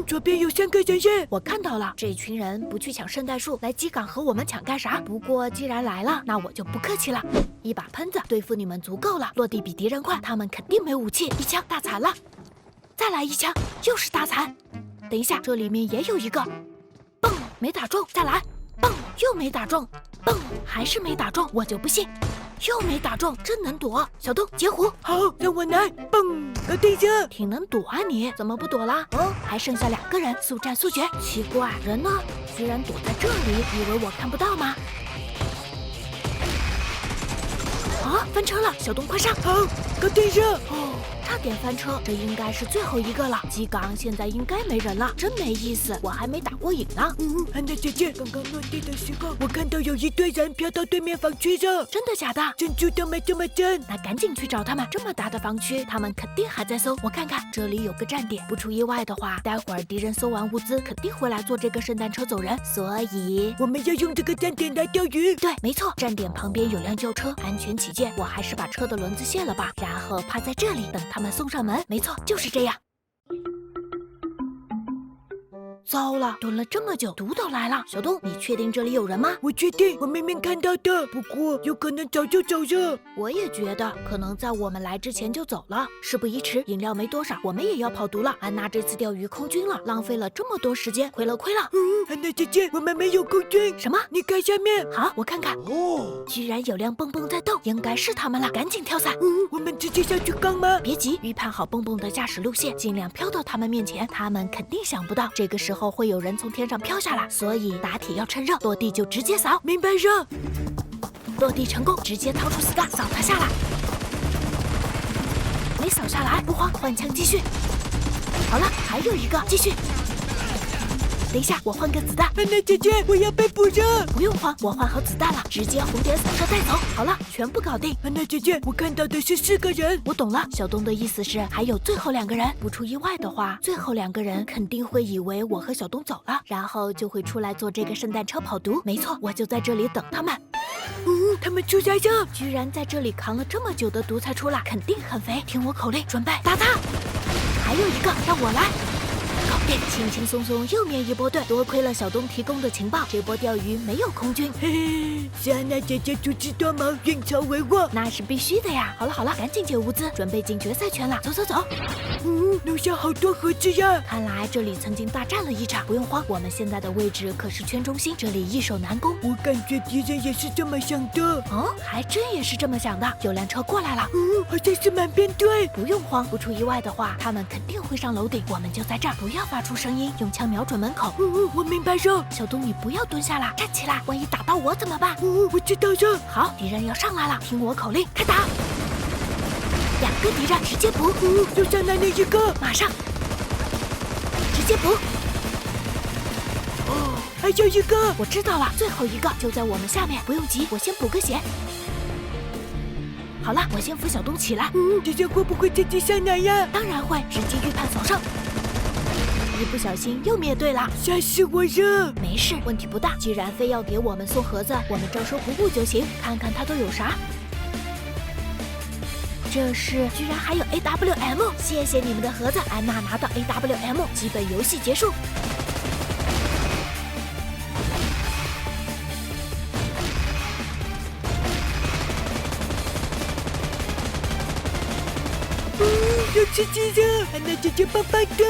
左边有3个人耶！我看到了，这群人不去抢圣诞树，来机港和我们抢干啥？不过既然来了，那我就不客气了。一把喷子对付你们足够了，落地比敌人快，他们肯定没武器。一枪大惨了，再来一枪，又是大惨。等一下，这里面也有一个，嘣，没打中，再来，嘣，又没打中，嘣，还是没打中，我就不信。又没打中，真能躲！小东截胡，好，让我来，嘣，搞定了！挺能躲啊你，怎么不躲啦？哦，还剩下2个人，速战速决。奇怪，人呢？居然躲在这里，以为我看不到吗？啊，翻车了！小东快上！好，搞定了！哦，差点翻车，这应该是最后一个了。机港现在应该没人了，真没意思，我还没打过瘾呢。安娜姐姐，刚刚落地的时候，我看到有一队人飘到对面防区了。真的假的？珍珠都没这么真。那赶紧去找他们，这么大的防区，他们肯定还在搜。我看看，这里有个站点，不出意外的话，待会儿敌人搜完物资，肯定会来坐这个圣诞车走人。所以我们要用这个站点来钓鱼。对，没错，站点旁边有辆轿车，安全起见，我还是把车的轮子卸了吧，然后趴在这里等他们送上门。没错，就是这样。糟了，蹲了这么久，毒都来了。小东，你确定这里有人吗？我确定，我明明看到的，不过有可能早就走了。我也觉得，可能在我们来之前就走了。事不宜迟，饮料没多少，我们也要跑毒了。安娜这次钓鱼空军了，浪费了这么多时间，亏了。安娜姐姐，我们没有空军。什么？你看下面。好，我看看。哦，居然有辆蹦蹦在动，应该是他们了，赶紧跳伞。我们直接下去刚吗？别急，预判好蹦蹦的驾驶路线，尽量飘到他们面前。他们肯定想不到这个时候会有人从天上飘下来，所以打铁要趁热，落地就直接扫。明白了。落地成功，直接掏出子弹扫他下来。没扫下来，不慌，换枪继续。好了，还有一个，继续。等一下，我换个子弹。安娜姐姐，我要被捕了。不用慌，我换好子弹了，直接红点扫射带走。好了，全部搞定。安娜姐姐，我看到的是4个人。我懂了，小东的意思是还有最后2个人。不出意外的话，最后2个人肯定会以为我和小东走了，然后就会出来坐这个圣诞车跑毒。没错，我就在这里等他们。他们出来了，居然在这里扛了这么久的毒才出来，肯定很肥。听我口令，准备打他。还有一个，让我来。搞定，轻轻松松又灭一波队。多亏了小东提供的情报，这波钓鱼没有空军。嘿嘿，是安娜姐姐足智多谋，运筹帷幄。那是必须的呀。好了，赶紧捡物资，准备进决赛圈了。走。楼下好多盒子呀！看来这里曾经大战了一场。不用慌，我们现在的位置可是圈中心，这里易守难攻。我感觉敌人也是这么想的。哦，还真也是这么想的。有辆车过来了，好像是满编队。不用慌，不出意外的话，他们肯定会上楼顶。我们就在这儿，不要发出声音，用枪瞄准门口。我明白了。小东，你不要蹲下了，站起来，万一打到我怎么办？我知道了。好，敌人要上来了，听我口令，开打。2个敌人，直接补。又上来了一个，马上，直接补。还有一个，我知道了，最后一个就在我们下面，不用急，我先补个血。好了，我先扶小东起来。敌人会不会自己上来呀？当然会，直接预判扫射。一不小心又灭队了，吓死我了！没事，问题不大。既然非要给我们送盒子，我们照收不误就行。看看他都有啥。这是，居然还有 AWM， 谢谢你们的盒子。安娜拿到 AWM， 基本游戏结束。有吃鸡了，安娜姐姐棒棒的。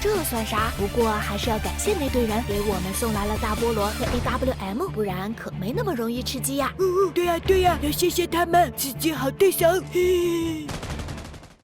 这算啥？不过还是要感谢那队人给我们送来了大菠萝和 AWM， 不然可没那么容易吃鸡呀。对呀，要谢谢他们，吃鸡好对手。嘿。